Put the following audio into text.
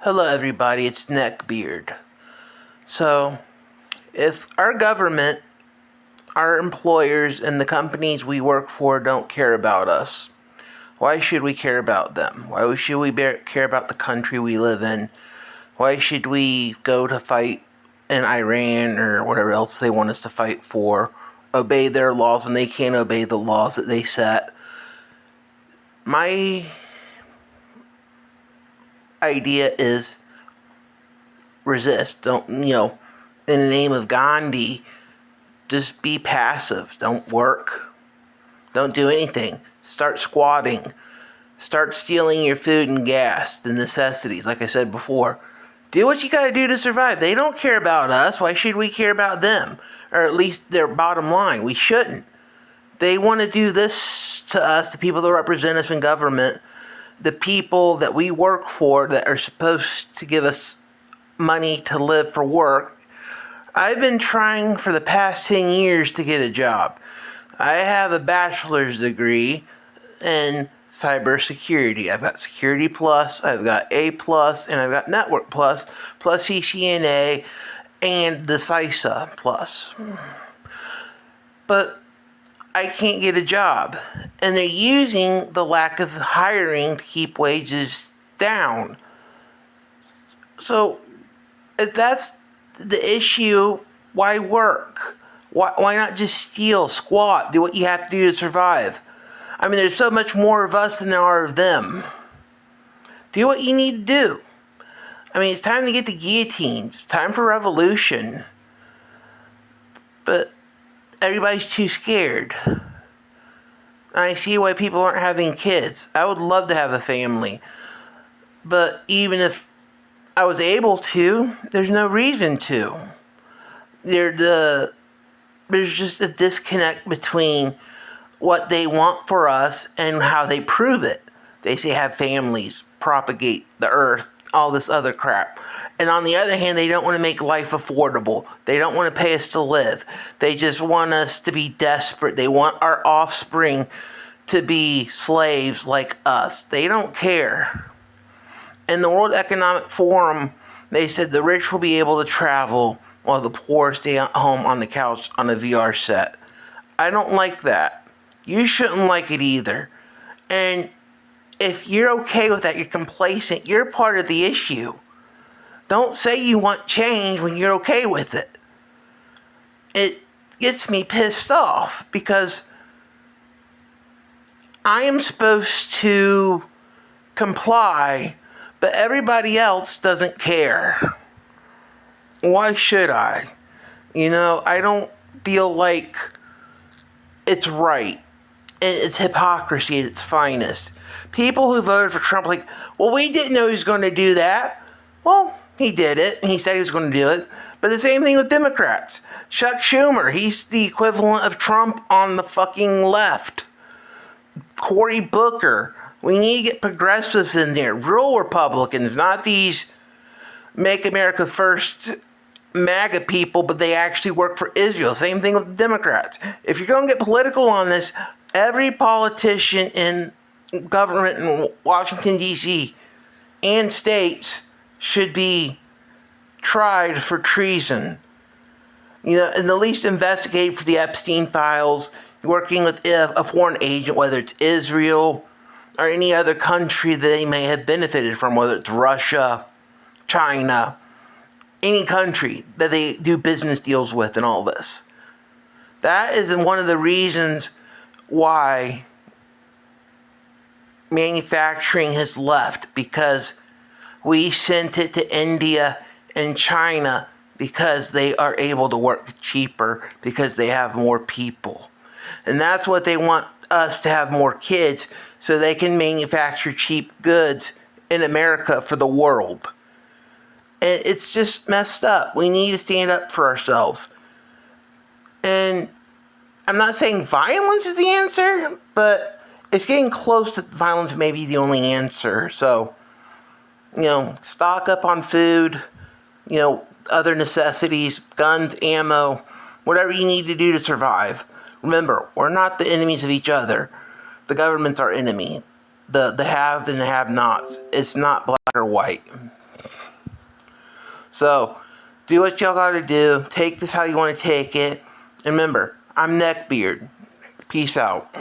Hello everybody, it's Neckbeard. So, if our government, our employers, and the companies we work for don't care about us, why should we care about them? Why should we care about the country we live in? Why should we go to fight in Iran or whatever else they want us to fight for? Obey their laws when they can't obey the laws that they set? My idea is resist. Don't, in the name of Gandhi, just be passive. Don't work. Don't do anything. Start squatting. Start stealing your food and gas, the necessities, like I said before. Do what you gotta do to survive. They don't care about us. Why should we care about them? Or at least their bottom line. We shouldn't. They want to do this to us, the people that represent us in government, the people that we work for that are supposed to give us money to live for work. I've been trying for the past 10 years to get a job. I have a bachelor's degree in cybersecurity. I've got Security Plus, I've got A Plus, and I've got Network Plus, plus CCNA, and the CISA Plus. But I can't get a job. And they're using the lack of hiring to keep wages down. So, if that's the issue, why work? Why not just steal, squat, do what you have to do to survive? I mean, there's so much more of us than there are of them. Do what you need to do. I mean, it's time to get the guillotine. It's time for revolution. But everybody's too scared. I see why people aren't having kids. I would love to have a family. But even if I was able to, there's no reason to. There's just a disconnect between what they want for us and how they prove it. They say have families, propagate the earth, all this other crap. And on the other hand, they don't want to make life affordable. They don't want to pay us to live. They just want us to be desperate. They want our offspring to be slaves like us. They don't care. In the World Economic Forum, they said the rich will be able to travel while the poor stay at home on the couch on a VR set. I don't like that. You shouldn't like it either. And if you're okay with that, you're complacent, you're part of the issue. Don't say you want change when you're okay with it. It gets me pissed off because I am supposed to comply, but everybody else doesn't care. Why should I? I don't feel like it's right. And it's hypocrisy at its finest. People who voted for Trump well, we didn't know he was going to do that. Well, he did it, and he said he was going to do it. But the same thing with Democrats. Chuck Schumer, he's the equivalent of Trump on the fucking left. Cory Booker. We need to get progressives in there. Real Republicans, not these Make America First MAGA people, but they actually work for Israel. Same thing with the Democrats. If you're going to get political on this, every politician in government in Washington, D.C. and states should be tried for treason. And at least investigate for the Epstein files, working with a foreign agent, whether it's Israel or any other country that they may have benefited from, whether it's Russia, China, any country that they do business deals with and all this. That is one of the reasons why manufacturing has left, because we sent it to India and China because they are able to work cheaper, because they have more people. And that's what they want us to have more kids so they can manufacture cheap goods in America for the world. And it's just messed up. We need to stand up for ourselves. And I'm not saying violence is the answer, but it's getting close to violence may be the only answer. So, stock up on food, other necessities, guns, ammo, whatever you need to do to survive. Remember, we're not the enemies of each other. The government's our enemy. The have and the have-nots. It's not black or white. So, do what y'all gotta do. Take this how you want to take it. And remember, I'm Neckbeard. Peace out.